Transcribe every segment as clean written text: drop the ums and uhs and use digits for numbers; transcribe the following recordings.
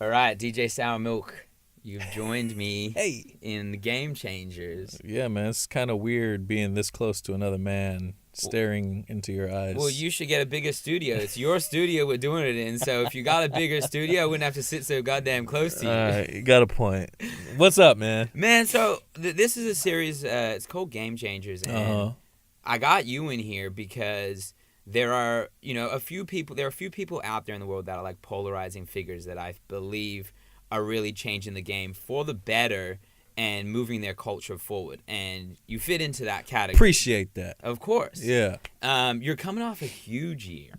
All right, DJ Sour Milk, you've joined me Hey. in the Game Changers. Yeah, man, it's kind of weird being this close to another man staring into your eyes. Well, you should get a bigger studio. It's your studio we're doing it in, so if you got a bigger studio, I wouldn't have to sit so goddamn close to you. All right, you got a point. What's up, man? Man, so this is a series, it's called Game Changers, and I got you in here because there are, a few people out there in the world that are like polarizing figures that I believe are really changing the game for the better and moving their culture forward. And you fit into that category. Appreciate that. Of course. Yeah. You're coming off a huge year.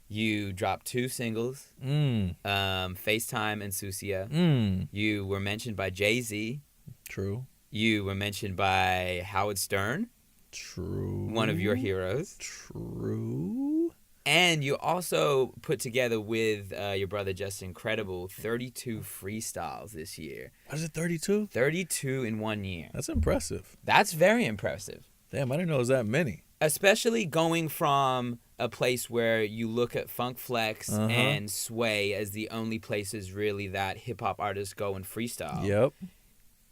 You dropped 2 singles, FaceTime and Susia. You were mentioned by Jay-Z. True. You were mentioned by Howard Stern. True. One of your heroes. True. And you also put together with your brother Justin Credible 32 freestyles this year. Was it 32? 32 in 1 year. That's impressive. That's very impressive. Damn, I didn't know it was that many. Especially going from a place where you look at Funk Flex and Sway as the only places really that hip-hop artists go and freestyle. Yep.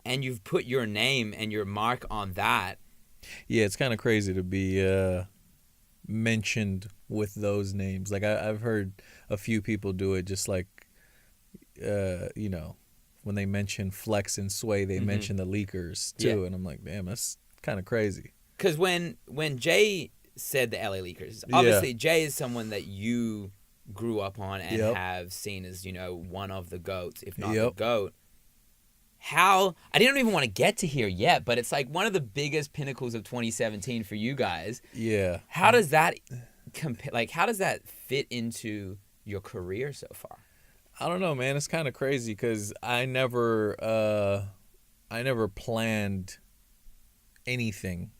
And you've put your name and your mark on that. Yeah, it's kind of crazy to be mentioned with those names. Like I've heard a few people do it, just like when they mention Flex and Sway, they mention the Leakers too, and I'm like, damn, that's kind of crazy. Because when Jay said the LA Leakers, obviously Jay is someone that you grew up on and have seen as one of the GOATs, if not the GOAT. How I didn't even want to get to here yet, but it's like one of the biggest pinnacles of 2017 for you guys. Yeah. How does that how does that fit into your career so far? I don't know, man. It's kind of crazy because I never planned anything.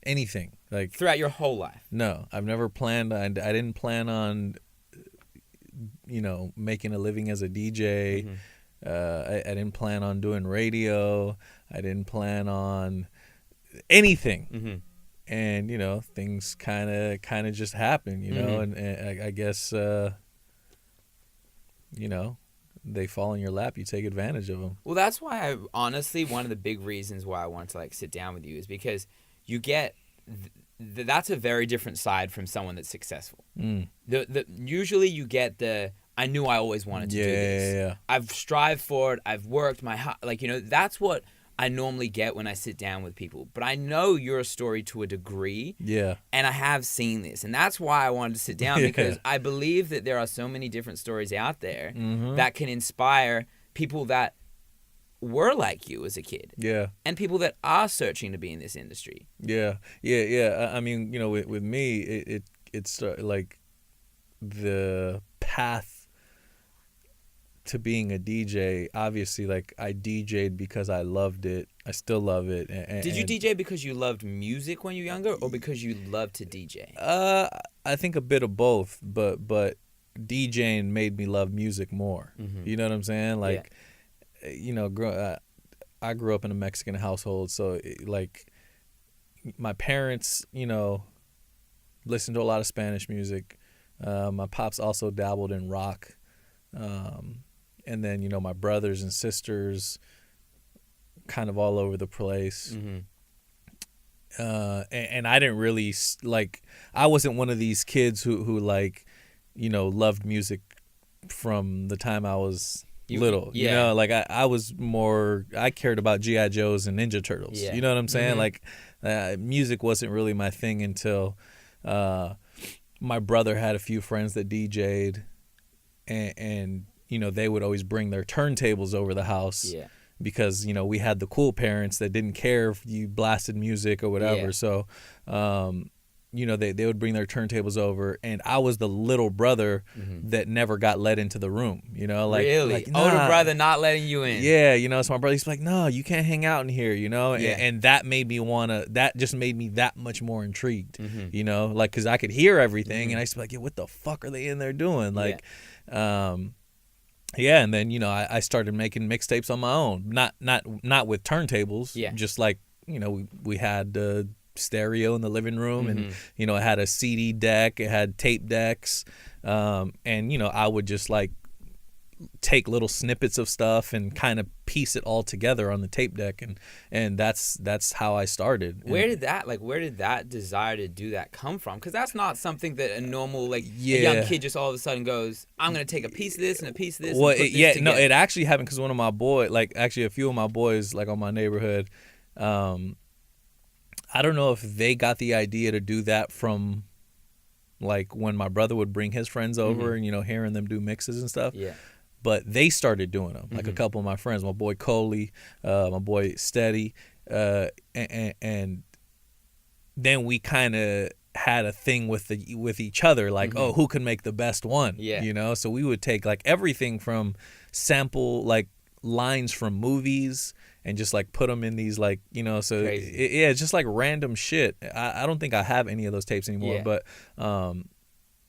Anything like throughout your whole life. No, I've never planned. I didn't plan on, making a living as a DJ. I didn't plan on doing radio. I didn't plan on anything. And things kind of just happen, and I guess they fall in your lap. You take advantage of them. Well, that's why honestly one of the big reasons why I wanted to sit down with you is because you get that's a very different side from someone that's successful. Usually you get the I knew I always wanted to do this. Yeah. I've strived for it. I've worked that's what I normally get when I sit down with people. But I know your story to a degree. Yeah. And I have seen this. And that's why I wanted to sit down because I believe that there are so many different stories out there that can inspire people that were like you as a kid. Yeah. And people that are searching to be in this industry. Yeah. I mean, with me, it's like the path to being a DJ, obviously, like I DJ'd because I loved it. I still love it. Did you DJ because you loved music when you were younger, or because you loved to DJ? I think a bit of both, but DJing made me love music more. You know what I'm saying? Like, I grew up in a Mexican household, so my parents, listened to a lot of Spanish music. My pops also dabbled in rock. And then, my brothers and sisters kind of all over the place. And I didn't really, I wasn't one of these kids who loved music from the time I was little. Yeah. I was more, I cared about G.I. Joes and Ninja Turtles. Yeah. You know what I'm saying? Music wasn't really my thing until my brother had a few friends that DJ'd. And they would always bring their turntables over the house because, we had the cool parents that didn't care if you blasted music or whatever. Yeah. So, they would bring their turntables over, and I was the little brother that never got let into the room, Really? nah. Older brother not letting you in? Yeah, so my brother's like, no, you can't hang out in here, Yeah. and that made me that just made me that much more intrigued, because I could hear everything, and I used to be like, yeah, what the fuck are they in there doing? And then I started making mixtapes on my own, not with turntables, just we had stereo in the living room, and you know, it had a CD deck, it had tape decks, and you know, I would just like take little snippets of stuff and kind of piece it all together on the tape deck, and that's how I started. Where did that desire to do that come from? Because that's not something that a normal a young kid just all of a sudden goes, I'm gonna take a piece of this and a piece of this. Well, and put this together. it actually happened because one of my boys, like actually a few of my boys, like on my neighborhood, I don't know if they got the idea to do that from like when my brother would bring his friends over and, you know, hearing them do mixes and stuff. Yeah. But they started doing them, like a couple of my friends, my boy Coley, my boy Steady, and then we kind of had a thing with each other, like, oh, who can make the best one? Yeah. You know, so we would take like everything from sample like lines from movies and just like put them in these like, you know, so it's just like random shit. I don't think I have any of those tapes anymore, but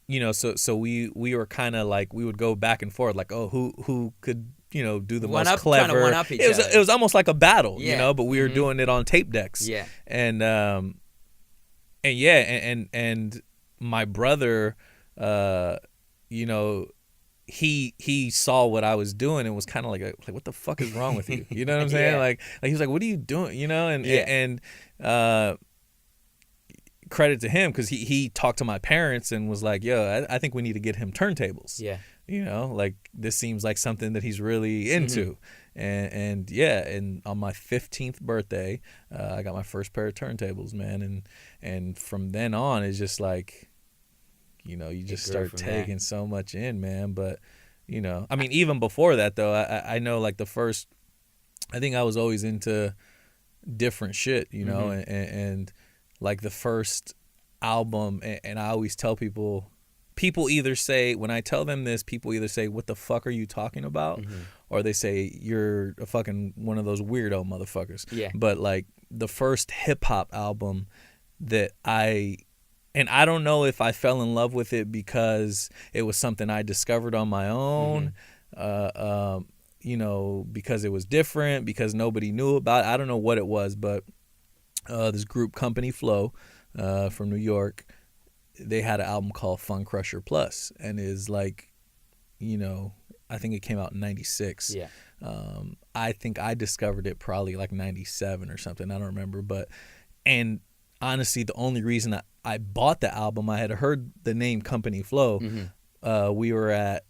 you know, so we were kind of like, we would go back and forth, like, oh, who could, you know, do the most clever. Trying to one up each other. It was almost like a battle, you know, but we were doing it on tape decks. Yeah. And my brother, you know, he saw what I was doing and was kind of like, what the fuck is wrong with you? You know what I'm saying? Like he was like, what are you doing? You know, and credit to him, because he talked to my parents and was like, yo, I think we need to get him turntables. Yeah. You know, like this seems like something that he's really into. And on my 15th birthday, I got my first pair of turntables, man. And from then on, it's just like, you know, you just start taking so much in, man. But, you know, I mean, even before that, though, I know like I think I was always into different shit, you know, and like the first album, and I always tell people either say, when I tell them this, people either say, what the fuck are you talking about? Or they say, you're a fucking one of those weirdo motherfuckers. Yeah. But like the first hip hop album that and I don't know if I fell in love with it because it was something I discovered on my own, you know, because it was different, because nobody knew about it. I don't know what it was, but this group, Company Flow, from New York, they had an album called Fun Crusher Plus, and is like, you know, I think it came out in 96. Yeah. I think I discovered it probably like 97 or something. I don't remember, and honestly, the only reason I bought the album, I had heard the name Company Flow. We were at,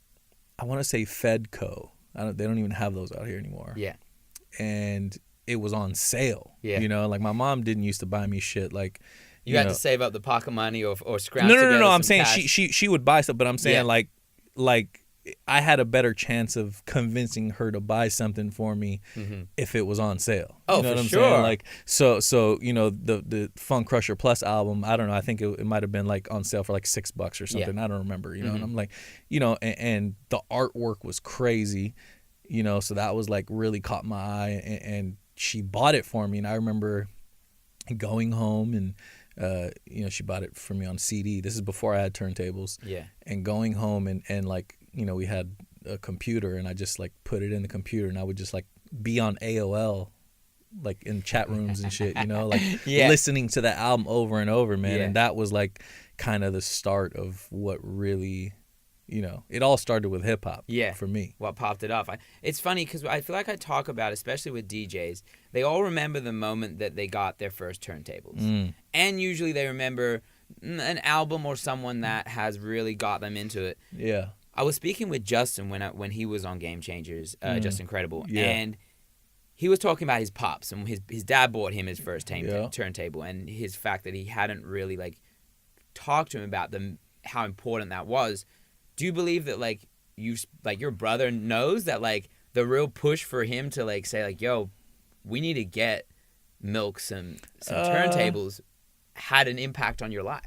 I want to say Fedco. They don't even have those out here anymore. Yeah. And it was on sale. Yeah. You know, like my mom didn't used to buy me shit. Like, you had to save up the pocket money or scrounge together No. I'm some saying cash. she would buy stuff, but I'm saying like I had a better chance of convincing her to buy something for me if it was on sale. Oh, you know for what I'm sure. saying? Like, so you know, the Fun Crusher Plus album, I don't know, I think it might have been like on sale for like $6 or something. I don't remember, you know. And I'm like, you know, and the artwork was crazy, you know, so that was like really caught my eye, and she bought it for me, and I remember going home and you know, she bought it for me on CD. This is before I had turntables. Yeah. And going home and like, you know, we had a computer, and I just like put it in the computer, and I would just like be on AOL, like in chat rooms and shit, you know, like listening to that album over and over, man. And that was like kind of the start of what really, you know, it all started with hip hop. For me. What popped it off. It's funny because I feel like I talk about, especially with DJs, they all remember the moment that they got their first turntables. And usually they remember an album or someone that has really got them into it. Yeah. I was speaking with Justin when he was on Game Changers, Just Incredible, and he was talking about his pops, and his dad bought him his first turntable, and his fact that he hadn't really like talked to him about how important that was. Do you believe that like your brother knows that like the real push for him to like say like, yo, we need to get Milk some turntables had an impact on your life?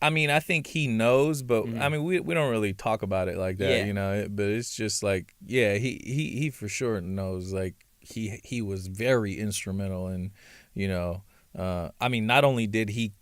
I mean, I think he knows, but I mean, we don't really talk about it like that, you know. But it's just like, he for sure knows. Like he was very instrumental, and you know, I mean, not only did he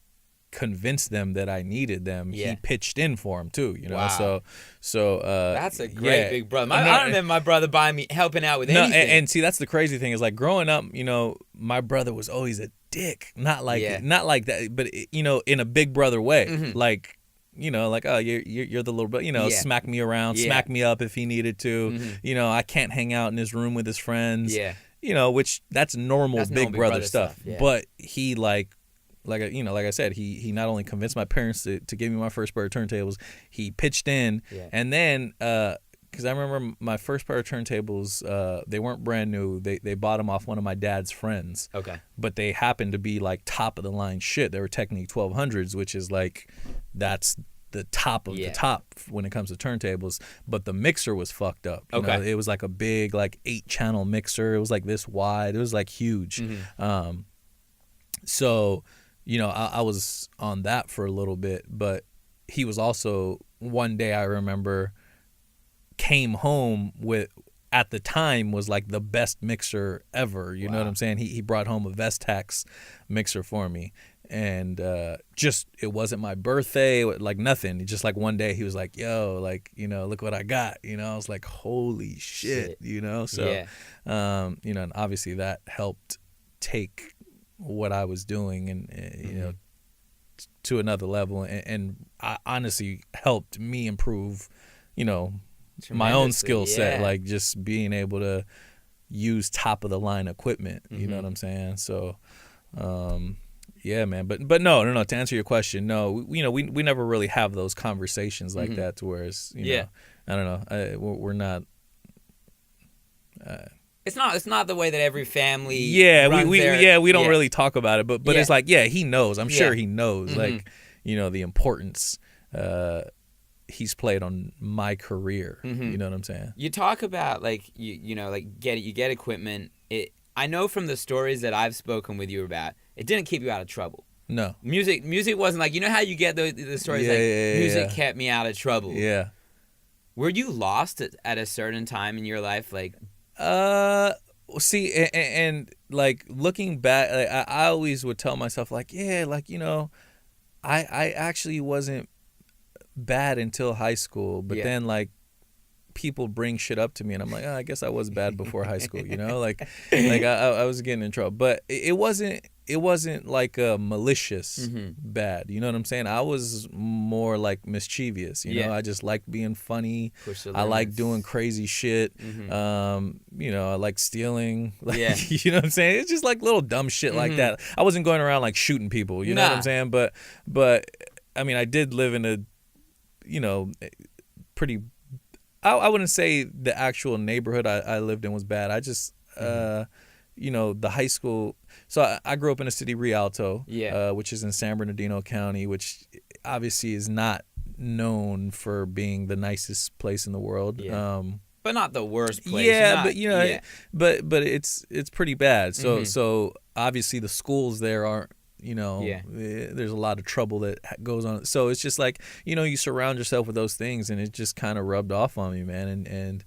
convince them that I needed them, he pitched in for them too, you know. Wow. So that's a great big brother. I don't remember my brother helping out with anything. And see, that's the crazy thing is like growing up, you know, my brother was always a dick, not like Yeah. not like that, but you know, in a big brother way, Mm-hmm. like, you know, like, oh, you're the little brother, you know, Yeah. smack me around, Yeah. smack me up if he needed to, Mm-hmm. you know, I can't hang out in his room with his friends, Yeah. you know, which that's normal big brother stuff. Yeah. But he like you know, like I said, he not only convinced my parents to give me my first pair of turntables, he pitched in, Yeah. and then because I remember my first pair of turntables, they weren't brand new. They bought them off one of my dad's friends. Okay. But they happened to be like top of the line shit. They were Technique 1200s, which is like, that's the top of the top when it comes to turntables. But the mixer was fucked up. You know, it was like a big like 8-channel mixer. It was like this wide. It was like huge. Mm-hmm. So, you know, I was on that for a little bit. But he was also, one day I remember, came home with, at the time, was like the best mixer ever. You know what I'm saying? He brought home a Vestax mixer for me. And just, it wasn't my birthday, like nothing. Just like one day he was like, yo, like, you know, look what I got. You know, I was like, holy shit. You know? So, you know, and obviously that helped take what I was doing and you know, to another level. And I honestly helped me improve, you know, my own skill set, like just being able to use top of the line equipment. You know what I'm saying? So, yeah, man. But no. To answer your question, no. You know, we never really have those conversations like that. To where it's, you know, I don't know. We're not. It's not the way that every family. Yeah, we don't yeah. really talk about it. But it's like, yeah, he knows. I'm sure he knows. Like, you know, the importance. He's played on my career. You know what I'm saying? You talk about like you know, like you get equipment. I know from the stories that I've spoken with you about, it didn't keep you out of trouble. No. Music wasn't like, you know how you get the stories like music kept me out of trouble. Yeah. Were you lost at a certain time in your life, like? See, and like looking back, like, I always would tell myself like, yeah, like, you know, I actually wasn't bad until high school, but then like people bring shit up to me and I'm like, oh, I guess I was bad before high school, you know, like I was getting in trouble, but it wasn't like a malicious bad, you know what I'm saying? I was more like mischievous, you know. I just liked being funny. I like doing crazy shit. You know, I like stealing, like, you know what I'm saying? It's just like little dumb shit like that. I wasn't going around like shooting people, you know what I'm saying? But I mean, I did live in a, you know, pretty, I wouldn't say the actual neighborhood I lived in was bad. I just, you know, the high school. So I grew up in the city Rialto, which is in San Bernardino County, which obviously is not known for being the nicest place in the world. But not the worst place. Yeah, but you know, but it's pretty bad. So so obviously the schools there aren't, you know, there's a lot of trouble that goes on. So it's just like, you know, you surround yourself with those things and it just kind of rubbed off on me, man. And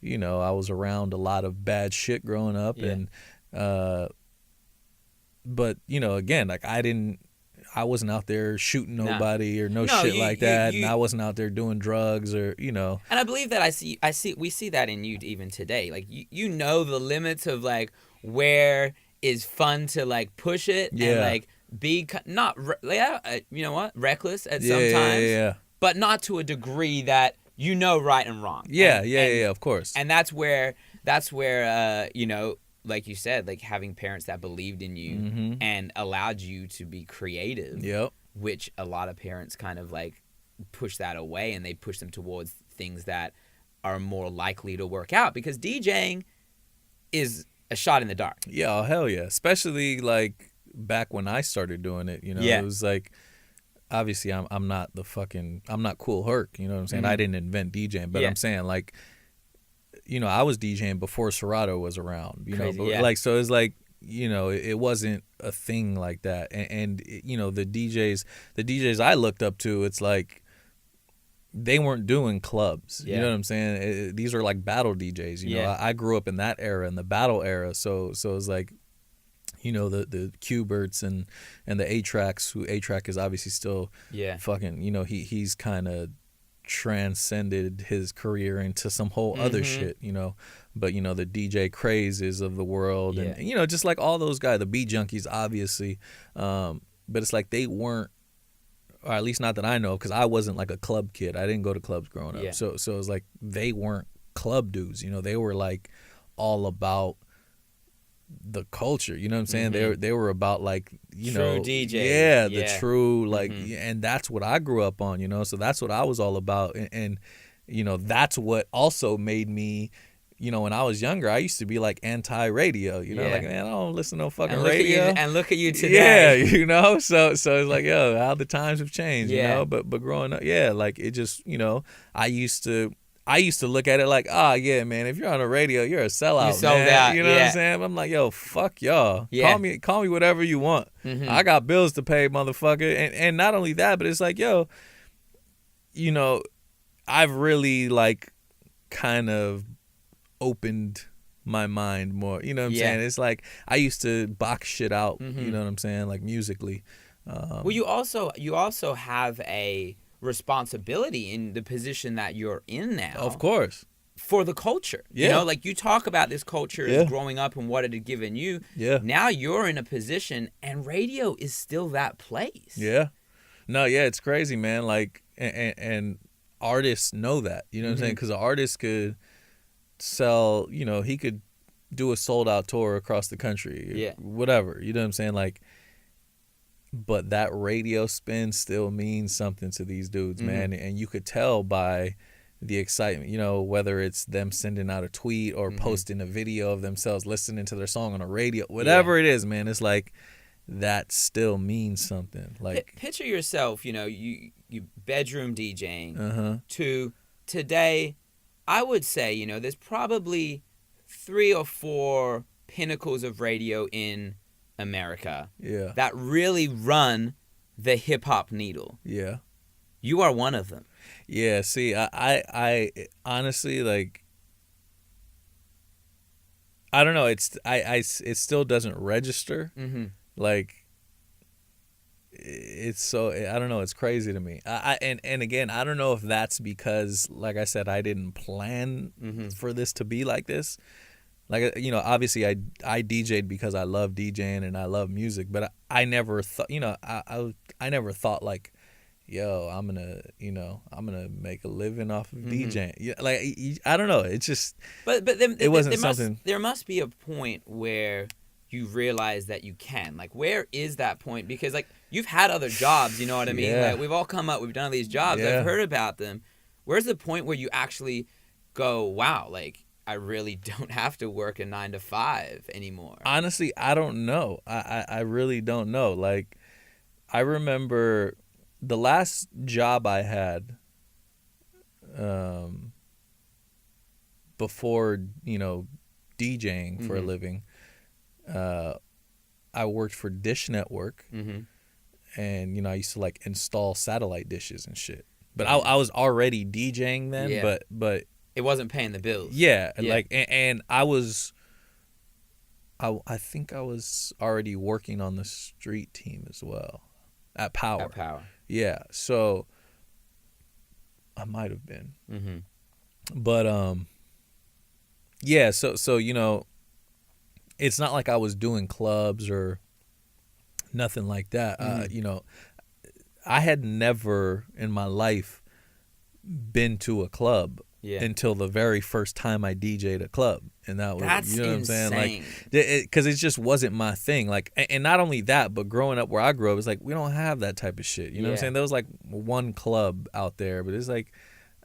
you know, I was around a lot of bad shit growing up and but you know, again, like I wasn't out there shooting nobody or no shit like that, and I wasn't out there doing drugs or, you know. And I believe that we see that in you even today. Like you know the limits of like where is fun to like push it and like be not you know what, reckless at some times, but not to a degree that you know right and wrong. Of course. And that's where you know, like you said, like having parents that believed in you and allowed you to be creative, which a lot of parents kind of like push that away and they push them towards things that are more likely to work out, because DJing is a shot in the dark. Yeah, oh, hell yeah. Especially like back when I started doing it, you know, it was like, obviously I'm not Kool Herc, you know what I'm saying? I didn't invent DJing, but I'm saying like, you know, I was DJing before Serato was around, you know, but like, so it's like, you know, it wasn't a thing like that. And you know, the DJs I looked up to, it's like, they weren't doing clubs, you know what I'm saying? These are like battle DJs, you know, I grew up in that era, in the battle era. So it's like, you know, the Q-Berts and the A-Tracks, who A-Track is obviously still fucking, you know, he's kind of transcended his career into some whole other shit, you know. But, you know, the DJ Crazes of the world and, you know, just like all those guys, the Beat Junkies, obviously. But it's like they weren't, or at least not that I know, because I wasn't like a club kid. I didn't go to clubs growing up. So it was like they weren't club dudes, you know. They were like all about the culture, you know what I'm saying? They were about like, you true know, DJ. the true like, and that's what I grew up on, you know. So that's what I was all about, and you know, that's what also made me, you know, when I was younger, I used to be like anti-radio, you know, like, man, I don't listen to no fucking radio. And look at you today. Yeah, you know, so it's like, yo, how the times have changed, you know. But growing up, like it just, you know, I used to look at it like, yeah, man, if you're on the radio, you're a sellout, you sold man. out. You know what I'm saying? I'm like, yo, fuck y'all. Yeah. Call me whatever you want. I got bills to pay, motherfucker. And not only that, but it's like, yo, you know, I've really like kind of opened my mind more. You know what I'm saying? It's like I used to box shit out, you know what I'm saying, like musically. Well, you also have a responsibility in the position that you're in now. Of course. For the culture. You know, like you talk about this culture as growing up and what it had given you. Yeah. Now you're in a position and radio is still that place. Yeah. No, it's crazy, man. Like, and artists know that, you know what I'm saying? Because an artist could sell, you know, he could do a sold out tour across the country. Whatever. You know what I'm saying? Like, but that radio spin still means something to these dudes, man. And you could tell by the excitement, you know, whether it's them sending out a tweet or posting a video of themselves listening to their song on a radio, whatever it is, man. It's like that still means something. Like, picture yourself, you know, you bedroom DJing to today. I would say, you know, there's probably 3 or 4 pinnacles of radio in America that really run the hip hop needle. You are one of them. See, I honestly, like, I don't know, it still doesn't register. Like, it's so, I don't know, it's crazy to me. And again, I don't know if that's because, like I said, I didn't plan for this to be like this. Like, you know, obviously I DJ'd because I love DJing and I love music, but I never thought, you know, I never thought like, yo, I'm gonna make a living off of DJing. Yeah, like, I don't know. It's just, but then, it wasn't something. There must be a point where you realize that you can. Like, where is that point? Because, like, you've had other jobs, you know what I mean? Like, we've all come up, we've done these jobs, I've heard about them. Where's the point where you actually go, wow, like, I really don't have to work a 9 to 5 anymore? Honestly, I don't know. I really don't know. Like, I remember the last job I had before, you know, DJing for a living, I worked for Dish Network, and, you know, I used to like install satellite dishes and shit. But I was already DJing then, but it wasn't paying the bills. Like, and I think I was already working on the street team as well at Power. Yeah, so I might have been. But so you know, it's not like I was doing clubs or nothing like that. You know, I had never in my life been to a club until the very first time I DJ'd a club. And that's you know insane. What I'm saying? Like, because it just wasn't my thing. Like, and not only that, but growing up where I grew up, it's like, we don't have that type of shit. You know what I'm saying? There was like one club out there, but it's like,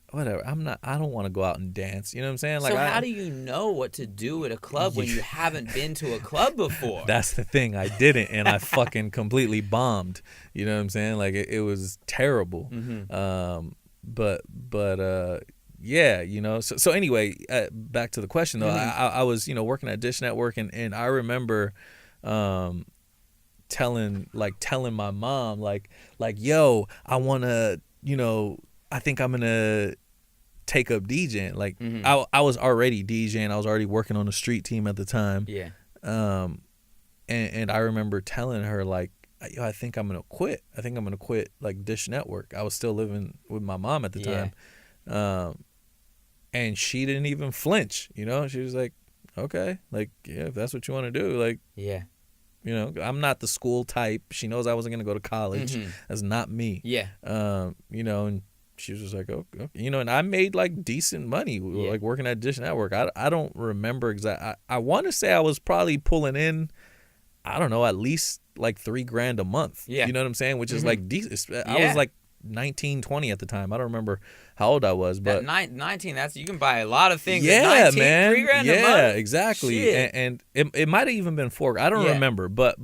whatever. I don't want to go out and dance. You know what I'm saying? Like, so how do you know what to do at a club when you haven't been to a club before? That's the thing. I didn't, and I fucking completely bombed. You know what I'm saying? Like, it was terrible. But yeah, you know. So anyway, back to the question though. I was, you know, working at Dish Network, and I remember telling my mom like, yo, I wanna, you know, I think I'm gonna take up DJing. Like, I was already DJing. I was already working on the street team at the time. Yeah. And I remember telling her like, yo, I think I'm gonna quit. I think I'm gonna quit like Dish Network. I was still living with my mom at the time. And she didn't even flinch, you know? She was like, okay, like, yeah, if that's what you want to do, like, Yeah. you know, I'm not the school type. She knows I wasn't going to go to college. That's not me. Yeah. You know, and she was just like, okay. You know, and I made like decent money, like working at Dish Network. I don't remember exactly. I want to say I was probably pulling in, I don't know, at least like $3,000 a month. Yeah. You know what I'm saying? Which is like decent. I was like 19, 20 at the time. I don't remember how old I was, but 19, you can buy a lot of things. Yeah, at 19, man. $3,000 a month. Yeah, exactly. Shit. And it might have even been $4,000. I don't remember, but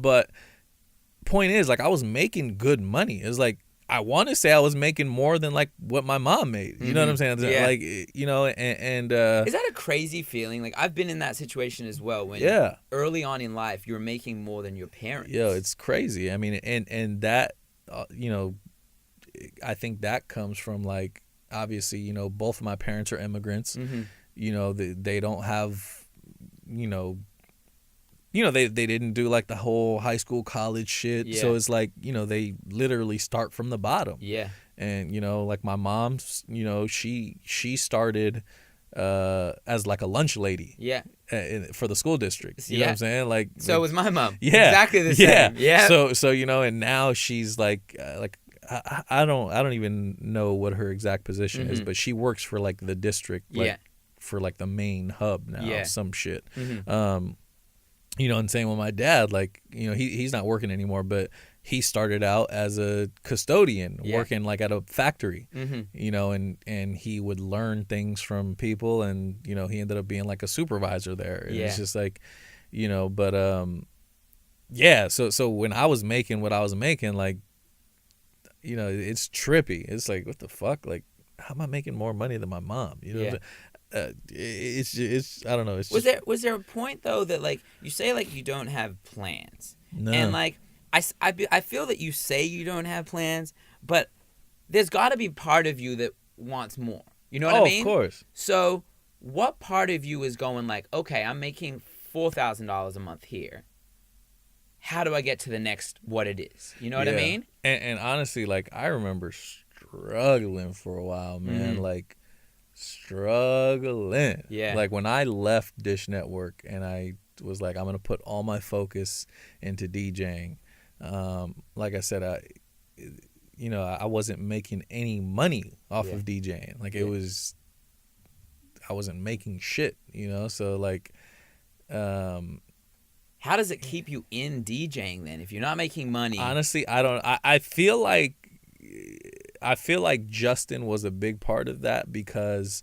point is, like, I was making good money. It's like, I want to say I was making more than like what my mom made. You know what I'm saying? Yeah. Like, you know, and is that a crazy feeling? Like, I've been in that situation as well. When early on in life, you're making more than your parents. Yo, it's crazy. I mean, and that, you know, I think that comes from, like, obviously, you know, both of my parents are immigrants. You know, they don't have, you know, they didn't do like the whole high school, college shit. Yeah. So it's like, you know, they literally start from the bottom. Yeah. And, you know, like my mom's, you know, she started as like a lunch lady. Yeah. For the school district. You know what I'm saying? Like, so was my mom. Yeah. Exactly the same. Yeah. So you know, and now she's like I don't even know what her exact position is, but she works for like the district, like for like the main hub now, some shit. You know, and same with my dad, like, you know, he's not working anymore, but he started out as a custodian working like at a factory, you know, and he would learn things from people, and, you know, he ended up being like a supervisor there. And it's just like, you know, but so when I was making what I was making, like, you know, it's trippy. It's like, what the fuck? Like, how am I making more money than my mom? You know, it's I don't know. It's was there a point though that, like, you say like you don't have plans, No. and like I feel that you say you don't have plans, but there's got to be part of you that wants more. You know what I mean? Of course. So what part of you is going like, okay, I'm making $4,000 a month here. How do I get to the next what it is? You know what I mean? And honestly, like, I remember struggling for a while, man. Like, struggling. Yeah. Like, when I left Dish Network and I was like, I'm going to put all my focus into DJing. Like I said, I wasn't making any money off of DJing. Like, it was, I wasn't making shit, you know? So, like, how does it keep you in DJing then if you're not making money? Honestly, I feel like Justin was a big part of that, because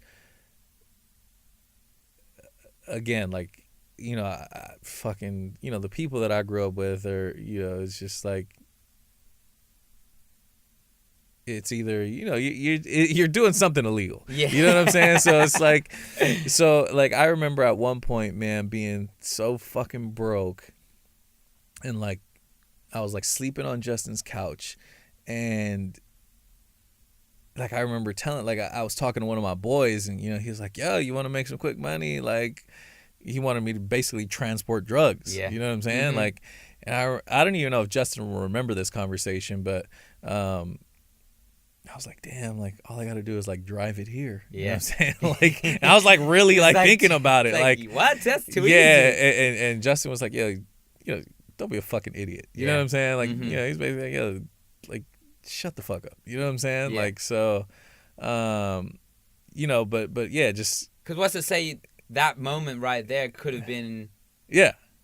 again, like, you know, I fucking, you know, the people that I grew up with are, you know, it's just like, it's either, you know, you're doing something illegal. Yeah. You know what I'm saying? So it's like, I remember at one point, man, being so fucking broke, and like, I was like sleeping on Justin's couch, and like, I remember telling, like, I was talking to one of my boys, and, you know, he was like, yo, you want to make some quick money? Like, he wanted me to basically transport drugs. Yeah. You know what I'm saying? Like, and I don't even know if Justin will remember this conversation, but I was like, damn, like, all I got to do is like drive it here. You know what I'm saying? Like, and I was like really like thinking about it. Like, what? That's too easy. And Justin was like, yo, you know, don't be a fucking idiot. You know what I'm saying? Like, you know, he's basically like, yo, like, shut the fuck up. You know what I'm saying? Yeah. Like, so, you know, but yeah, just. Because what's to say that moment right there could have been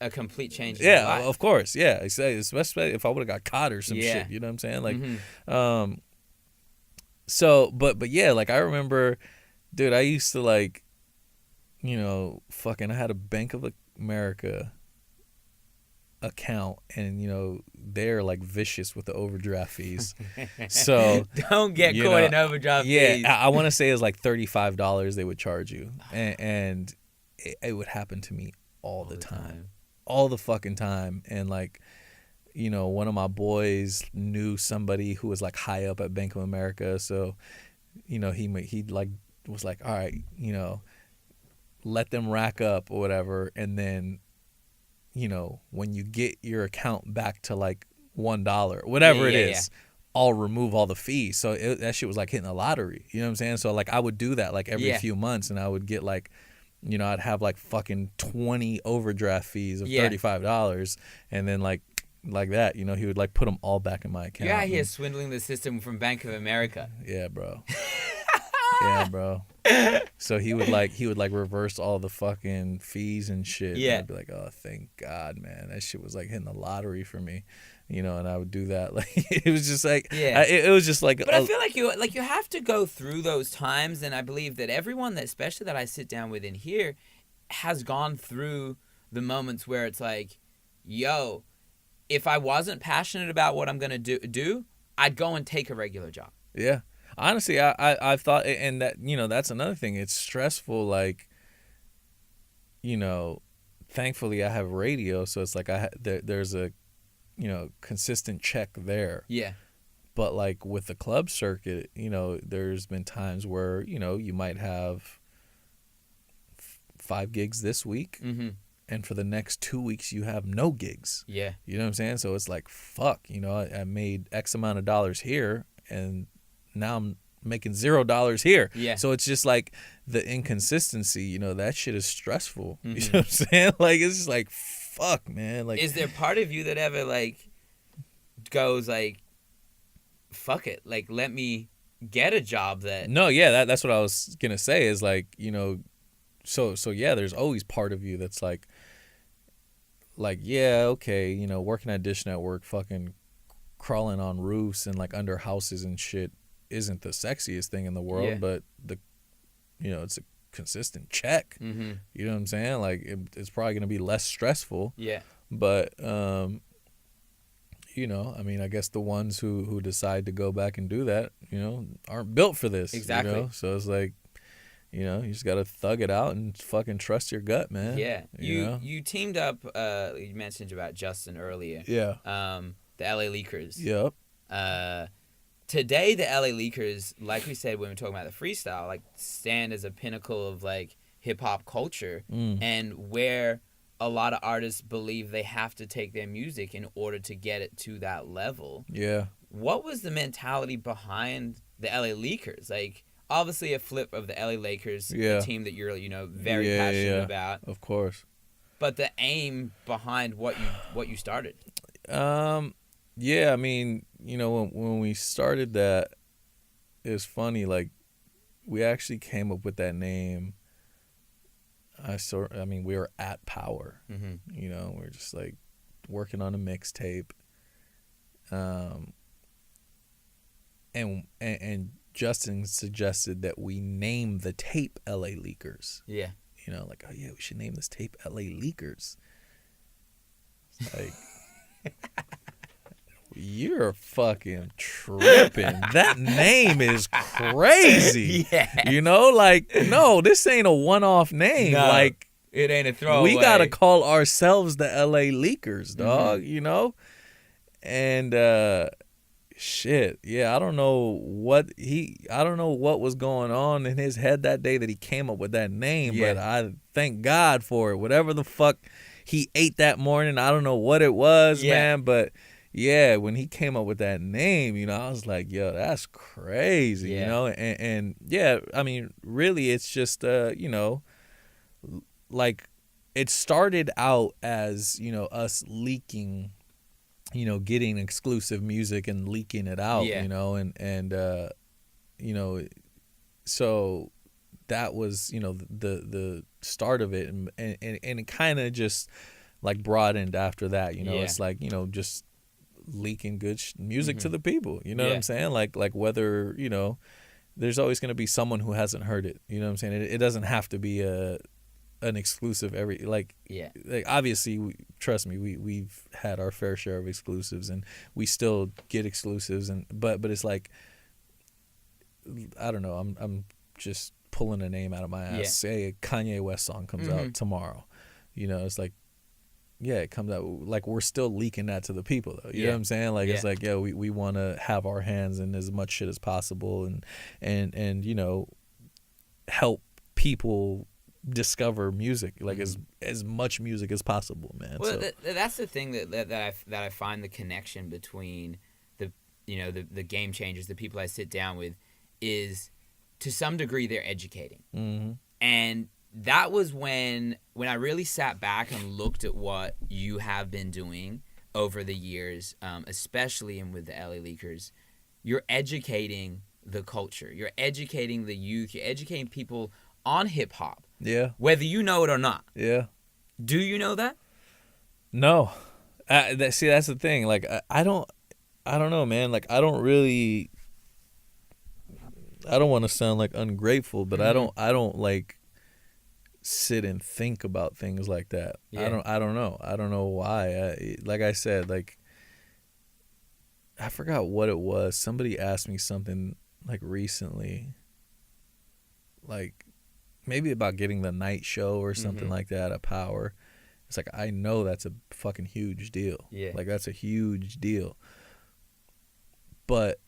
a complete change in your life. Of course. Yeah. Especially if I would have got caught or some shit. You know what I'm saying? Like, so, but yeah, like, I remember, dude, I used to, like, you know, fucking, I had a Bank of America account, and, you know, they're like vicious with the overdraft fees. So don't get caught in overdraft fees. Yeah, I want to say it's like $35 they would charge you, and it would happen to me all the time, all the fucking time. And like, you know, one of my boys knew somebody who was like high up at Bank of America, so, you know, he like was like, all right, you know, let them rack up or whatever, and then, you know, when you get your account back to like $1, whatever it is, I'll remove all the fees. So that shit was like hitting the lottery. You know what I'm saying? So like I would do that like every few months, and I would get like, you know, I'd have like fucking 20 overdraft fees of $35, and then like that, you know, he would like put them all back in my account. You're out here swindling the system from Bank of America. Yeah, bro. Yeah, bro. So he would like reverse all the fucking fees and shit. Yeah. And I'd be like, oh, thank God, man. That shit was like hitting the lottery for me, you know. And I would do that. Like it was just like, it was just like. But I feel like you have to go through those times, and I believe that everyone that, especially that I sit down with in here, has gone through the moments where it's like, yo, if I wasn't passionate about what I'm gonna do, I'd go and take a regular job. Yeah. Honestly, I've thought, and that, you know, that's another thing. It's stressful. Like, you know, thankfully I have radio, so it's like there's a, you know, consistent check there. Yeah. But like with the club circuit, you know, there's been times where, you know, you might have 5 gigs this week, and for the next 2 weeks you have no gigs. Yeah. You know what I'm saying? So it's like, fuck, you know, I made X amount of dollars here, and now I'm making $0 here. Yeah. So it's just like the inconsistency, you know, that shit is stressful. You know what I'm saying? Like, it's just like, fuck, man. Like, is there part of you that ever like goes like, fuck it, like let me get a job that? No, yeah, that's what I was gonna say is like, you know, so yeah, there's always part of you that's like, yeah, okay, you know, working at Dish Network, fucking crawling on roofs and like under houses and shit isn't the sexiest thing in the world, but you know, it's a consistent check. You know what I'm saying? Like it's probably gonna be less stressful. Yeah. But you know, I mean, I guess the ones who decide to go back and do that, you know, aren't built for this. Exactly. You know? So it's like, you know, you just gotta thug it out and fucking trust your gut, man. Yeah. You You teamed up. You mentioned about Justin earlier. Yeah. The LA Leakers. Yep. Today, the LA Leakers, like we said when we were talking about the freestyle, like stand as a pinnacle of like hip hop culture, and where a lot of artists believe they have to take their music in order to get it to that level. Yeah. What was the mentality behind the LA Leakers? Like, obviously a flip of the LA Lakers, a team that you're, you know, very passionate about. Of course. But the aim behind what you started. Yeah, I mean, you know, when we started that, it was funny. Like, we actually came up with that name. I mean, we were at Power. You know, we we're just like working on a mixtape. And Justin suggested that we name the tape LA Leakers. Yeah. You know, like, oh yeah, we should name this tape LA Leakers. It's like, you're fucking tripping. That name is crazy. Yeah. You know, like, no, this ain't a one-off name. No, like, it ain't a throwaway. we gotta call ourselves the LA Leakers, dog. You know, and shit, yeah, I don't know what was going on in his head that day that he came up with that name, but I thank God for it. Whatever the fuck he ate that morning, I don't know what it was, man, but yeah, when he came up with that name, you know, I was like, yo, that's crazy, you know, and yeah, I mean, really, it's just, you know, like, it started out as, you know, us leaking, you know, getting exclusive music and leaking it out, you know, and you know, so that was, you know, the start of it, and it kind of just like broadened after that, you know. It's like, you know, just leaking good music to the people, you know what I'm saying? Like whether, you know, there's always going to be someone who hasn't heard it, you know what I'm saying? It doesn't have to be an exclusive like obviously, trust me, we've had our fair share of exclusives, and we still get exclusives, and but it's like, I don't know, I'm just pulling a name out of my ass. Say a Kanye West song comes out tomorrow, you know, it's like, yeah, it comes out, like, we're still leaking that to the people, though. You know what I'm saying? Like, it's like, we want to have our hands in as much shit as possible, and you know, help people discover music, like as much music as possible, man. Well, that's the thing that I find the connection between the game changers, the people I sit down with, is to some degree they're educating. Mm-hmm. And that was when I really sat back and looked at what you have been doing over the years, especially with the LA Leakers. You're educating the culture. You're educating the youth. You're educating people on hip hop. Yeah. Whether you know it or not. Yeah. Do you know that? No. That's the thing. Like, I don't know, man. Like, I don't want to sound like ungrateful, but Mm-hmm. I don't like sit and think about things like that. Yeah. I don't know. I don't know why. Like I said, like, I forgot what it was. Somebody asked me something like recently, like maybe about getting the night show or something Mm-hmm. like that at Power. It's like, I know that's a fucking huge deal. Yeah. Like, that's a huge deal. But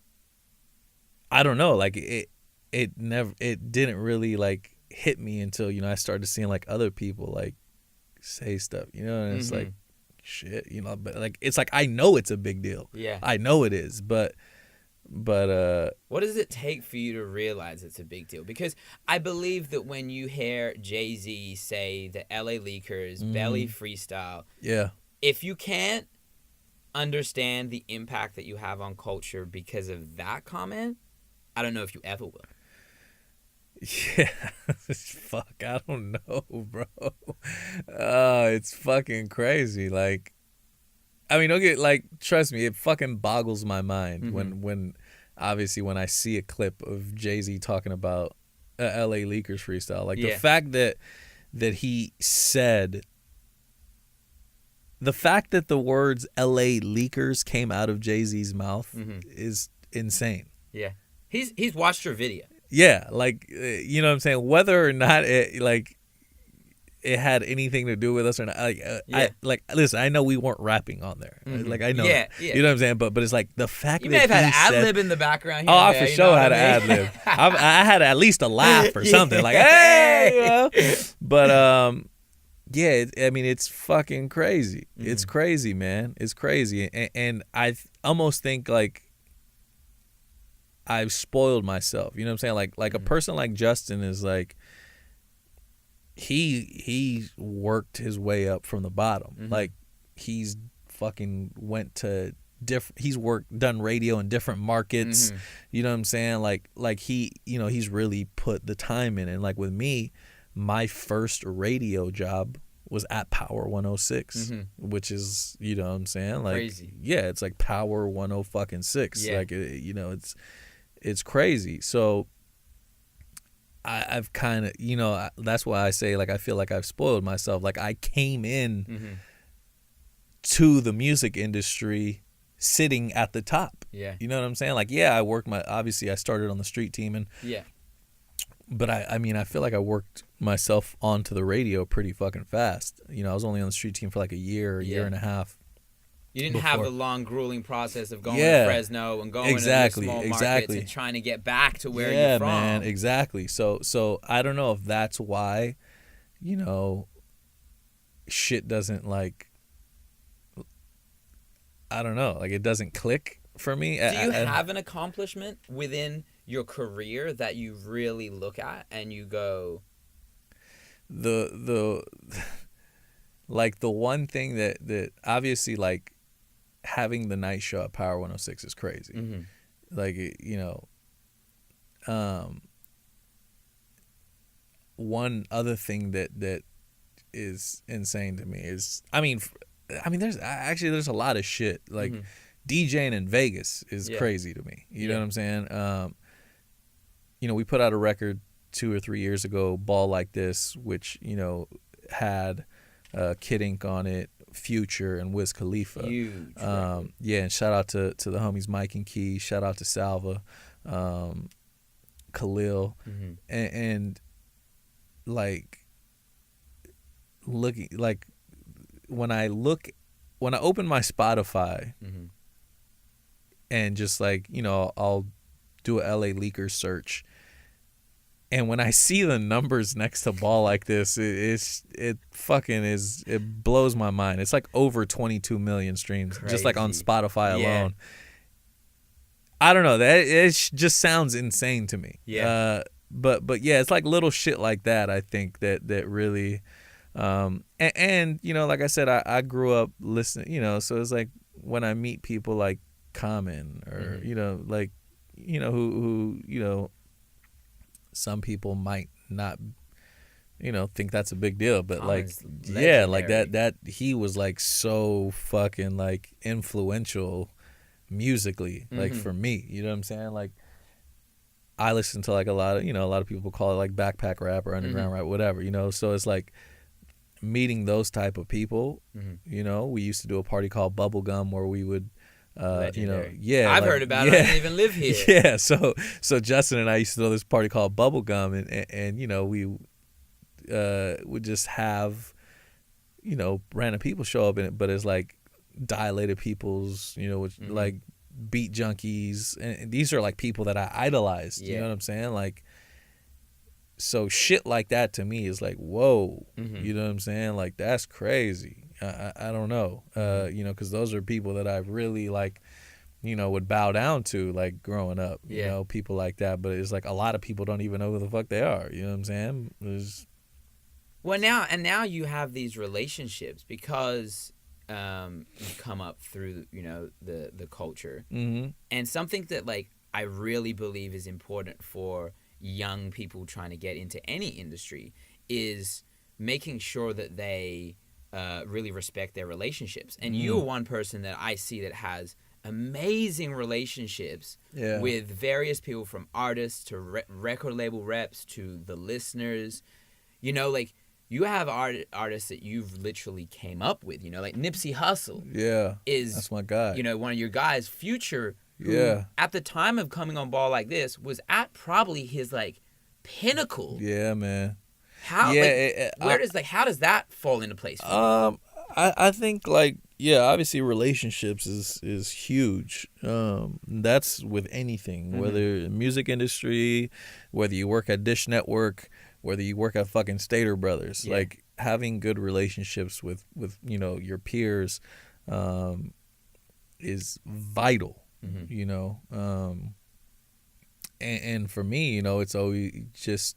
I don't know. Like, it didn't really like hit me until, I started seeing like other people like say stuff, and it's Mm-hmm. like, shit, but like, it's like, I know it's a big deal. Yeah. I know it is, but What does it take for you to realize it's a big deal? Because I believe that when you hear Jay-Z say the LA Leakers, Belly freestyle, yeah. if you can't understand the impact that you have on culture because of that comment, I don't know if you ever will. Yeah, fuck, I don't know, bro. It's fucking crazy. Like, I mean, don't get like, trust me, it fucking boggles my mind Mm-hmm. when obviously when I see a clip of Jay-Z talking about LA Leakers freestyle. Like, Yeah. the fact that he said, the fact that the words LA Leakers came out of Jay-Z's mouth Mm-hmm. is insane. Yeah. He's watched your video. Yeah, like, you know what I'm saying? Whether or not it had anything to do with us or not. Yeah. Listen, I know we weren't rapping on there. Mhm. Like, I know Yeah, that. yeah. You know what I'm saying? But it's like the fact You that may have had he an ad said, lib in the background here. oh, and I there, for you sure know had what an I ad mean? lib. I had at least a laugh or Yeah. something. Like, hey, But yeah, I mean, it's fucking crazy. Mhm. It's crazy, man. It's crazy, and I almost think like I've spoiled myself. You know what I'm saying? Like a person like Justin is like, he worked his way up from the bottom. Mhm. Like, he's fucking went to done radio in different markets. Mhm. You know what I'm saying? Like he, he's really put the time in. And like with me, my first radio job was at Power 106, Mhm. which is, you know what I'm saying? Like, Crazy. yeah, it's like Power 106. Yeah. Like, it's crazy. So I've kind of, that's why I say, like, I feel like I've spoiled myself. Like, I came in Mhm. to the music industry sitting at the top. Yeah. You know what I'm saying? Like, yeah, obviously I started on the street team, Yeah. but I mean, I feel like I worked myself onto the radio pretty fucking fast. I was only on the street team for like a year Yeah. and a half. You didn't have Before. the long, grueling process of going Yeah. to Fresno and going Exactly, to the small exactly. markets and trying to get back to where Yeah, you're from. man, exactly. So I don't know if that's why, shit doesn't like, I don't know, like, it doesn't click for me. Do you have an accomplishment within your career that you really look at and you go, the like the one thing that obviously, like, having the night show at Power 106 is crazy. mm-hmm. Like, one other thing that is insane to me is, I mean, there's a lot of shit. Like, Mhm. DJing in Vegas is Yeah. crazy to me. You know Yeah. what I'm saying? We put out a record 2 or 3 years ago, Ball Like This, which, had Kid Ink on it, Future, and Wiz Khalifa. Huge. record. Yeah, and shout out to the homies Mike and Key. Shout out to Salva, Khalil, Mhm. and like, looking, like, when I open my Spotify Mhm. and just like, I'll do a LA Leakers search, and when I see the numbers next to Ball Like This, it blows my mind. It's like over 22 million streams just like on Crazy. Spotify Yeah. alone. I don't know, that it just sounds insane to me. Yeah. But yeah, it's like little shit like that. I think that really, and you know, like I said, I grew up listening. You know, so it's like when I meet people like Common or you know, like you know who you know, some people might not you know think that's a big deal, but Common's like yeah, like legendary. that he was like so fucking like influential musically, like for me, you know what I'm saying? Like I listen to like a lot of people call it like backpack rap or underground rap, whatever, you know. So it's like meeting those type of people. You know, we used to do a party called Bubblegum where we would, you know, Legendary. yeah, I've like, heard about yeah, it. I didn't even live here. yeah. So Justin and I used to do this party called Bubblegum, and you know we would just have, you know, random people show up in it, but it's like dilated peoples, you know, which like beat junkies, and these are like people that I idolized. You know what I'm saying? Like, so shit like that to me is like, whoa. You know what I'm saying? Like that's crazy. I don't know. You know, because those are people that I really like, you know, would bow down to like growing up. You know, people like that. But it's like a lot of people don't even know who the fuck they are. You know what I'm saying? Well, now you have these relationships because you come up through, you know, the culture. And something that like I really believe is important for young people trying to get into any industry is making sure that they really respect their relationships. And you're one person that I see that has amazing relationships with various people, from artists to record label reps to the listeners. You know, like you have artists that you've literally came up with, you know, like Nipsey Hussle. Yeah, is that's my guy. You know, one of your guys, Future, who at the time of coming on Ball Like This was at probably his like pinnacle. Yeah, man. How? Yeah, like, how does that fall into place for you? I think like obviously relationships is huge. That's with anything, whether music industry, whether you work at Dish Network, whether you work at fucking Stater Brothers, like having good relationships with you know your peers is vital. You know, and for me, you know, it's always just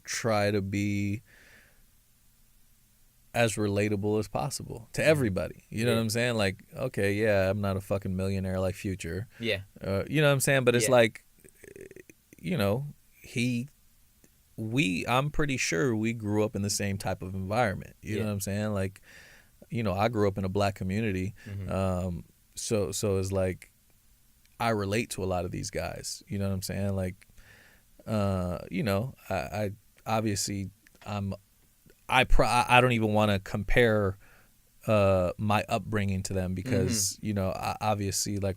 try to be as relatable as possible to everybody. You know what I'm saying? Like, okay, yeah, I'm not a fucking millionaire like Future. Yeah. You know what I'm saying? But it's like, you know, I'm pretty sure we grew up in the same type of environment. You know what I'm saying? Like, you know, I grew up in a black community. So it's like, I relate to a lot of these guys. You know what I'm saying? Like, you know, I obviously I don't even want to compare my upbringing to them because you know obviously like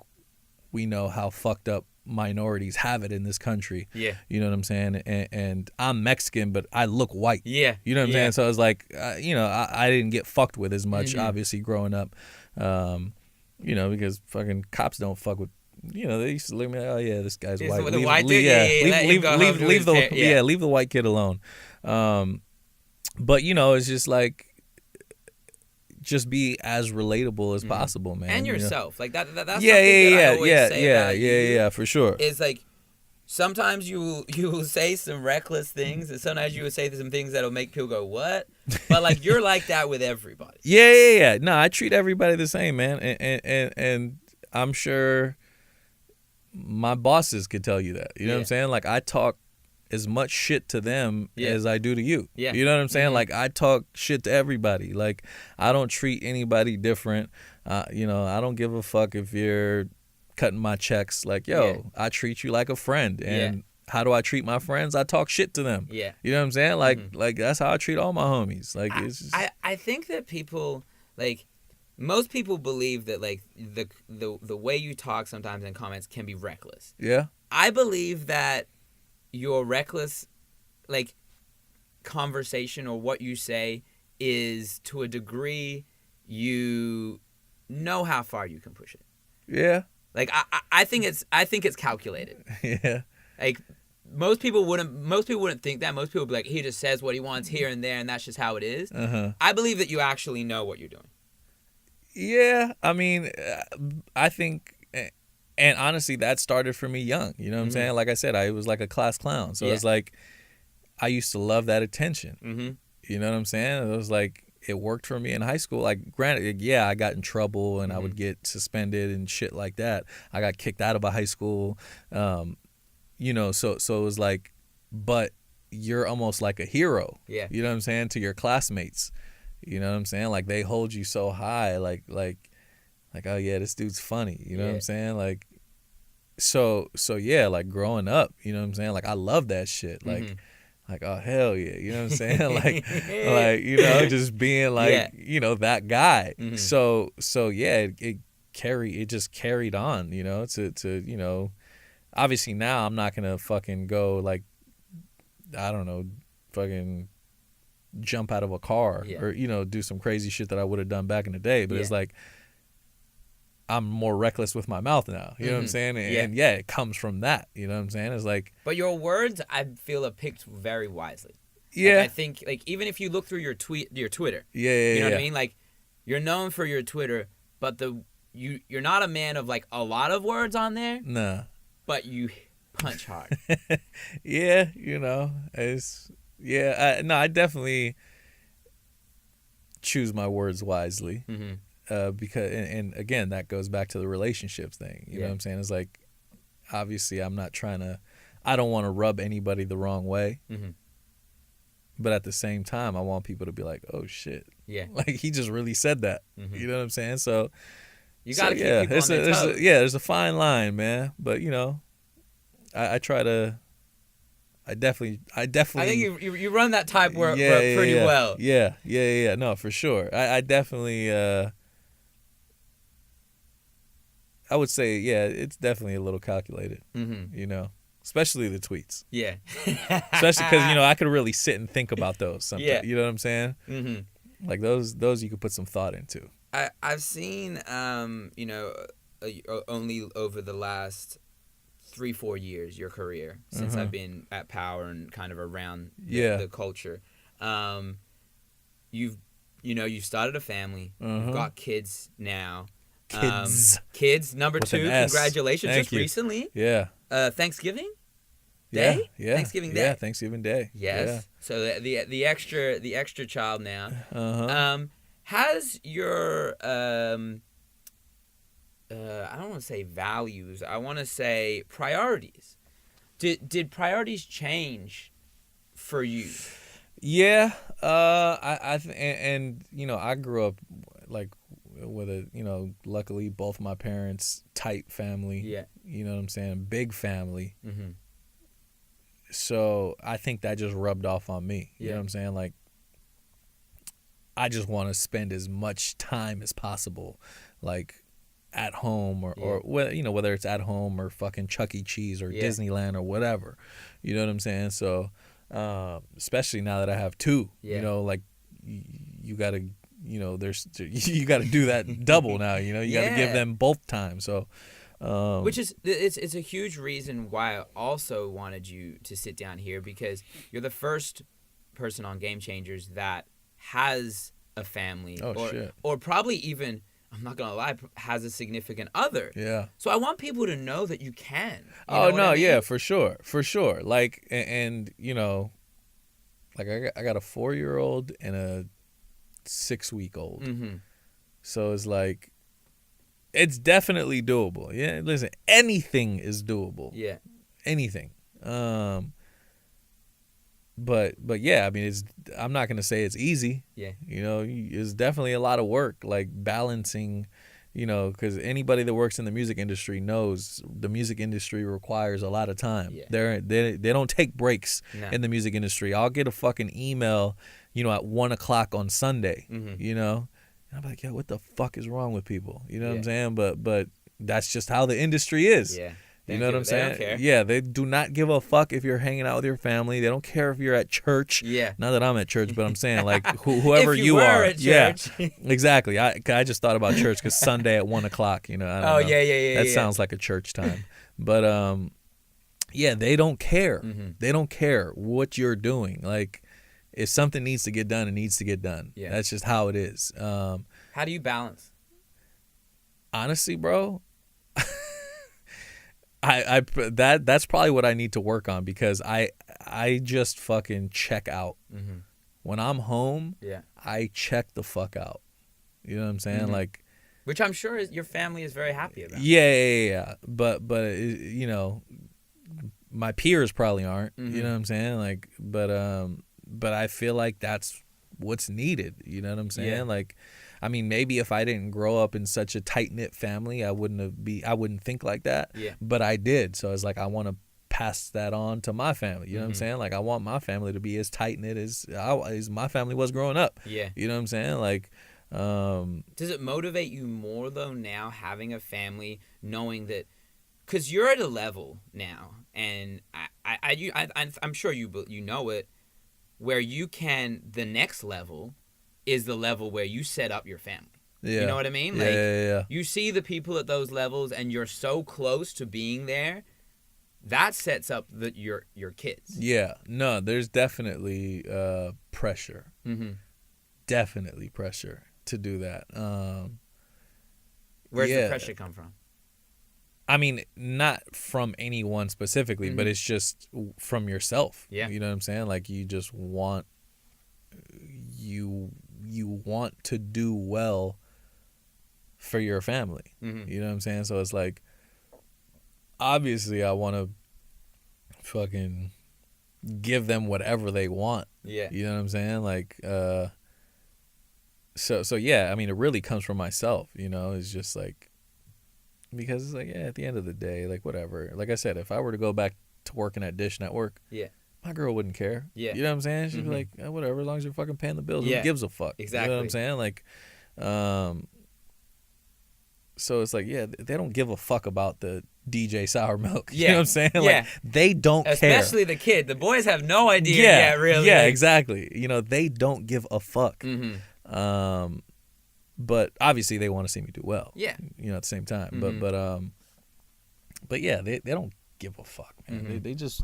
we know how fucked up minorities have it in this country. Yeah, you know what I'm saying. And I'm Mexican, but I look white. Yeah, you know what I'm saying. So it's like you know I didn't get fucked with as much obviously growing up. You know, because fucking cops don't fuck with. You know, they used to look at me like, oh yeah, this guy's white. Leave the white kid alone. But you know, it's just like, just be as relatable as possible, man. And yourself, you know? Like that's something that I always say about you, for sure. It's like sometimes you will say some reckless things, and sometimes you will say some things that'll make people go, "What?" But like you're like that with everybody. Yeah. No, I treat everybody the same, man, and I'm sure my bosses could tell you that. You know what I'm saying? Like I talk as much shit to them as I do to you. Yeah. You know what I'm saying? Like I talk shit to everybody. Like I don't treat anybody different. You know, I don't give a fuck if you're cutting my checks. Like, yo, I treat you like a friend. And how do I treat my friends? I talk shit to them. Yeah. You know what I'm saying? Like that's how I treat all my homies. Like it's just... I think that people like most people believe that like the way you talk sometimes in comments can be reckless. Yeah. I believe that your reckless like conversation or what you say is to a degree you know how far you can push it. Yeah. Like I think it's calculated. Yeah. Like most people wouldn't think that. Most people would be like, he just says what he wants here and there and that's just how it is. I believe that you actually know what you're doing. Yeah, I mean, I think And honestly, that started for me young. You know what I'm saying? Like I said, I was like a class clown. So it's like, I used to love that attention. You know what I'm saying? It was like, it worked for me in high school. Like, granted, yeah, I got in trouble and I would get suspended and shit like that. I got kicked out of a high school. You know, so it was like, but you're almost like a hero. Yeah. You know what I'm saying? To your classmates. You know what I'm saying? Like, they hold you so high. Like, oh yeah, this dude's funny. You know what I'm saying? Like, so yeah, like growing up, you know what I'm saying? Like, I love that shit. Like, oh hell yeah, you know what I'm saying? like, you know, just being like, you know, that guy. So yeah, it just carried on, you know, to you know, obviously now I'm not gonna fucking go like, I don't know, fucking jump out of a car or, you know, do some crazy shit that I would have done back in the day. But it's like, I'm more reckless with my mouth now. You know what I'm saying? And yeah, it comes from that. You know what I'm saying? It's like. But your words, I feel, are picked very wisely. Yeah. Like, I think, like, even if you look through your Twitter. Yeah. You know what I mean? Like, you're known for your Twitter, but you're not a man of like a lot of words on there. Nah. But you punch hard. Yeah, you know, I definitely choose my words wisely. Because and again, that goes back to the relationships thing. You know what I'm saying? It's like, obviously I don't want to rub anybody the wrong way. But at the same time, I want people to be like, oh shit. Yeah. Like, he just really said that. You know what I'm saying? So you gotta keep people on their toes. There's a fine line, man. But you know, I try to. I definitely. I think you run that type work pretty well. Yeah. No, for sure. I definitely. I would say, yeah, it's definitely a little calculated. You know, especially the tweets. Yeah. Especially because, you know, I could really sit and think about those. Sometimes, you know what I'm saying? Like those you could put some thought into. I've seen, you know, only over the last 3-4 years, your career, since I've been at Power and kind of around the culture. You've started a family. You've got kids now. Kids, number 2. Congratulations. Just recently. Yeah. Thanksgiving Day? Yeah. Thanksgiving Day. Yeah, Thanksgiving Day. Yes. Yeah. So the extra child now. Has your I don't want to say values. I want to say priorities. Did priorities change for you? Yeah. And you know, I grew up like with a, you know, luckily both my parents, tight family. Yeah. You know what I'm saying? Big family. So I think that just rubbed off on me. You know what I'm saying? Like, I just want to spend as much time as possible, like, at home or you know, whether it's at home or fucking Chuck E. Cheese or Disneyland or whatever. You know what I'm saying? So, especially now that I have 2, you know, like, you got to, you know, you got to do that double now. You know, you got to give them both time. So, which is it's a huge reason why I also wanted you to sit down here, because you're the first person on Game Changers that has a family, or probably even, I'm not gonna lie, has a significant other. Yeah. So I want people to know that you can. Oh no, I mean? Yeah, for sure. Like, and you know, like I got a 4-year-old and a 6-week-old. So it's like, it's definitely doable. Yeah, listen, anything is doable. Yeah. Anything. But yeah, I mean, I'm not gonna say it's easy. Yeah. You know, it's definitely a lot of work, like balancing, you know, because anybody that works in the music industry knows the music industry requires a lot of time. Yeah. They don't take breaks in the music industry. I'll get a fucking email, you know, at 1:00 on Sunday. You know, and I'm like, yo, what the fuck is wrong with people? You know what I'm saying? But that's just how the industry is. Yeah. You know what I'm saying? They don't care. Yeah, they do not give a fuck if you're hanging out with your family. They don't care if you're at church. Yeah. Not that I'm at church, but I'm saying, like, whoever if you are. At church. Yeah, exactly. I just thought about church because Sunday at 1:00. You know. I don't know. Yeah. That sounds like a church time. But yeah, they don't care. They don't care what you're doing. Like, if something needs to get done, it needs to get done. Yeah. That's just how it is. How do you balance? Honestly, bro. that's probably what I need to work on, because I just fucking check out. Mm-hmm. When I'm home, Yeah. I check the fuck out. You know what I'm saying? Mm-hmm. Like, which I'm sure your family is very happy about. Yeah. But you know, my peers probably aren't. Mm-hmm. You know what I'm saying? Like, but I feel like that's what's needed. You know what I'm saying? Yeah. Like, I mean, maybe if I didn't grow up in such a tight knit family, I wouldn't think like that. Yeah. But I did. So it's like, I want to pass that on to my family. You know what I'm saying? Like, I want my family to be as tight knit as my family was growing up. Yeah. You know what I'm saying? Like, does it motivate you more though now, having a family, knowing that, because you're at a level now, and I'm sure you know it, where you can, the next level is the level where you set up your family. Yeah. You know what I mean? Yeah, Like, yeah. you see the people at those levels, and you're so close to being there. That sets up your kids. Yeah. No, there's definitely pressure. Mm-hmm. Definitely pressure to do that. Where's the pressure come from? I mean, not from anyone specifically, but it's just from yourself. Yeah. You know what I'm saying? Like, you just want you want to do well for your family. Mm-hmm. You know what I'm saying? So it's like, obviously I want to fucking give them whatever they want. Yeah. You know what I'm saying? Like, so yeah, I mean, it really comes from myself, you know. It's just like, because it's like, yeah, at the end of the day, like, whatever. Like I said, if I were to go back to working at Dish Network, yeah, my girl wouldn't care. Yeah. You know what I'm saying? She'd be like, whatever, as long as you're fucking paying the bills, Yeah. who gives a fuck? Exactly. You know what I'm saying? Like, so it's like, yeah, they don't give a fuck about the DJ Sour Milk. You know what I'm saying? Yeah. Like, they don't care. Especially the kid. The boys have no idea yet, really. Yeah, like, exactly. You know, they don't give a fuck. Mm-hmm. But obviously they want to see me do well. Yeah. You know, at the same time. Mm-hmm. But yeah, they don't give a fuck, man. Mm-hmm. They just,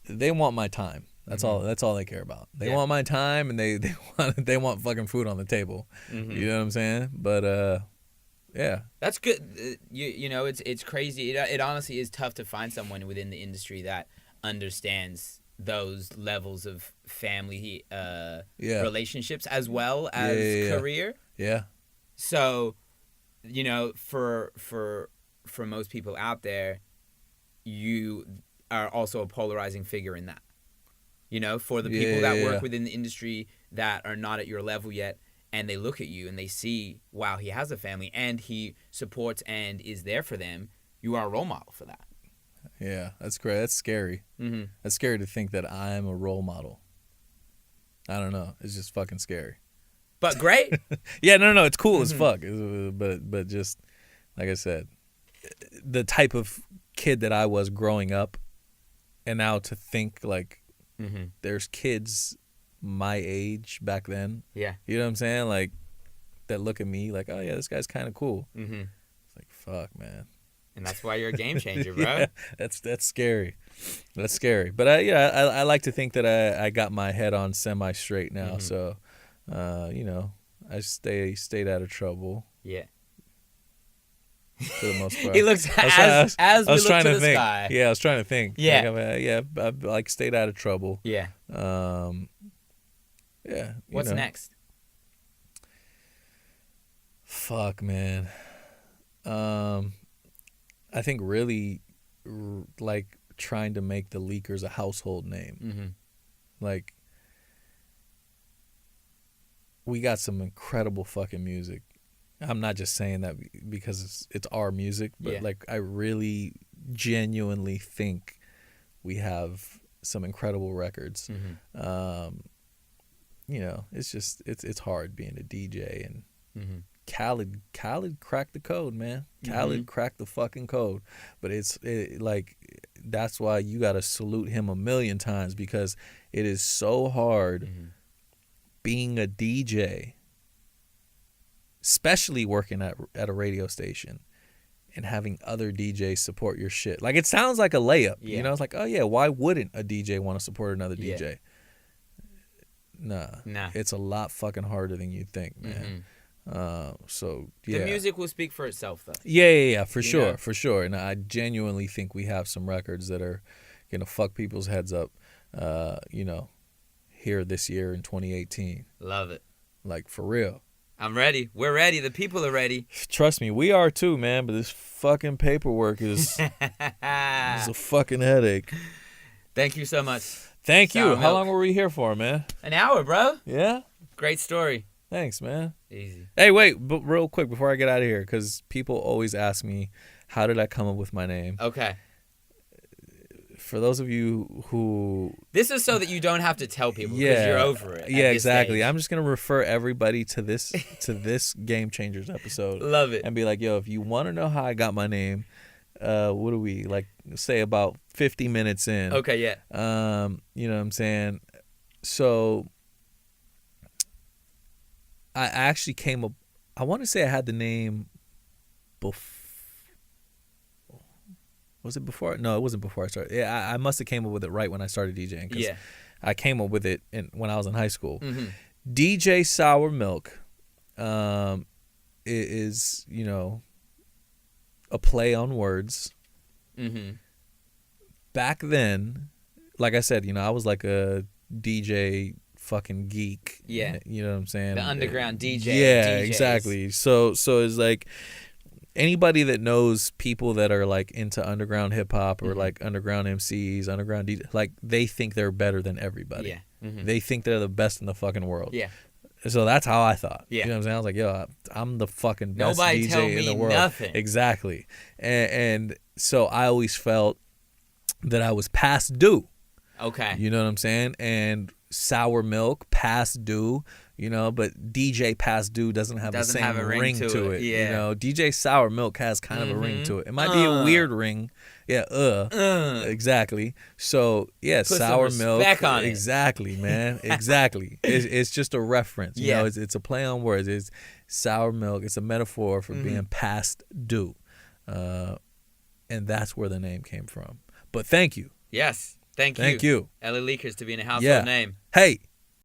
they want my time. That's all they care about. They want my time, and they want fucking food on the table. Mm-hmm. You know what I'm saying? But yeah. That's good. You know, it's crazy. It honestly is tough to find someone within the industry that understands those levels of family relationships as well as career. Yeah. So, you know, for most people out there, you are also a polarizing figure in that. You know, for the people that work within the industry that are not at your level yet, and they look at you and they see, wow, he has a family and he supports and is there for them, you are a role model for that. Yeah, that's great. That's scary. Mm-hmm. That's scary to think that I'm a role model. I don't know. It's just fucking scary. But great. Yeah, no, it's cool as fuck. But just, like I said, the type of kid that I was growing up, and now to think like there's kids my age back then. Yeah. You know what I'm saying? Like, that look at me like, oh yeah, this guy's kind of cool. Mm-hmm. It's like, fuck, man. And that's why you're a game changer, bro. Yeah, that's scary. That's scary. But I like to think that I got my head on semi straight now. So, you know, I stayed out of trouble. Yeah. For the most part. He looks as we look to the think. sky. Yeah, I was trying to think. Yeah. Like, I like stayed out of trouble. Yeah. Yeah. What's next? Fuck, man. I think really, like, trying to make the Leakers a household name. Mm-hmm. Like, we got some incredible fucking music. I'm not just saying that because it's our music, but like, I really genuinely think we have some incredible records. Mm-hmm. You know, it's just it's hard being a DJ, and mm-hmm. Khaled cracked the code, man. Khaled cracked the fucking code. But it's like, that's why you got to salute him a million times, because it is so hard being a DJ, especially working at a radio station and having other DJs support your shit. Like, it sounds like a layup. You know, it's like, oh yeah, why wouldn't a DJ want to support another DJ? Nah. It's a lot fucking harder than you think, man. So yeah, The music will speak for itself, though. yeah, for You sure, know? for sure. And I genuinely think we have some records that are gonna fuck people's heads up. You know, here this year in 2018, Love it. like for real. I'm ready. We're ready. The people are ready. Trust me, we are too, man. But this fucking paperwork is a fucking headache. Thank you so much. Thank you. Sour How milk. long were we here for, man? An hour, bro. Yeah. Great story. Thanks, man. Easy. Hey, wait, but real quick before I get out of here, because people always ask me, how did I come up with my name? Okay. For those of you who... This is so that you don't have to tell people because Yeah, you're over it. yeah, at this exactly. stage. I'm just going to refer everybody to this Game Changers episode. Love it. And be like, yo, if you want to know how I got my name, what do we, like, say about 50 minutes in. Okay, yeah. You know what I'm saying? So... I actually came up. I want to say I had the name. Was it before? No, it wasn't before I started. Yeah, I must have came up with it right when I started DJing. Yeah. I came up with it when I was in high school. Mm-hmm. DJ Sour Milk, is a play on words. Mm-hmm. Back then, like I said, I was like a DJ fucking geek. Yeah. You know what I'm saying? The underground DJ. Yeah, DJs. exactly. So it's like anybody that knows people that are like into underground hip hop or like underground MCs, underground DJ, like they think they're better than everybody. Yeah. Mm-hmm. They think they're the best in the fucking world. Yeah. So that's how I thought. Yeah. You know what I'm saying? I was like, yo, I'm the fucking best Nobody tell DJ in me the world. nothing. Exactly. And so I always felt that I was past due. Okay. You know what I'm saying? And Sour Milk, past due, but DJ past due doesn't have the same have a ring to it. Yeah. DJ Sour Milk has kind of a ring to it. It might be a weird ring. Yeah, exactly. So, yeah, Put Sour some Milk. respect on it. Exactly, man. Exactly. It's just a reference. Yeah. It's a play on words. It's Sour Milk. It's a metaphor for being past due. And that's where the name came from. But thank you. Yes. Thank you. Thank you. LA Leakers to be in a household Yeah. name. Hey,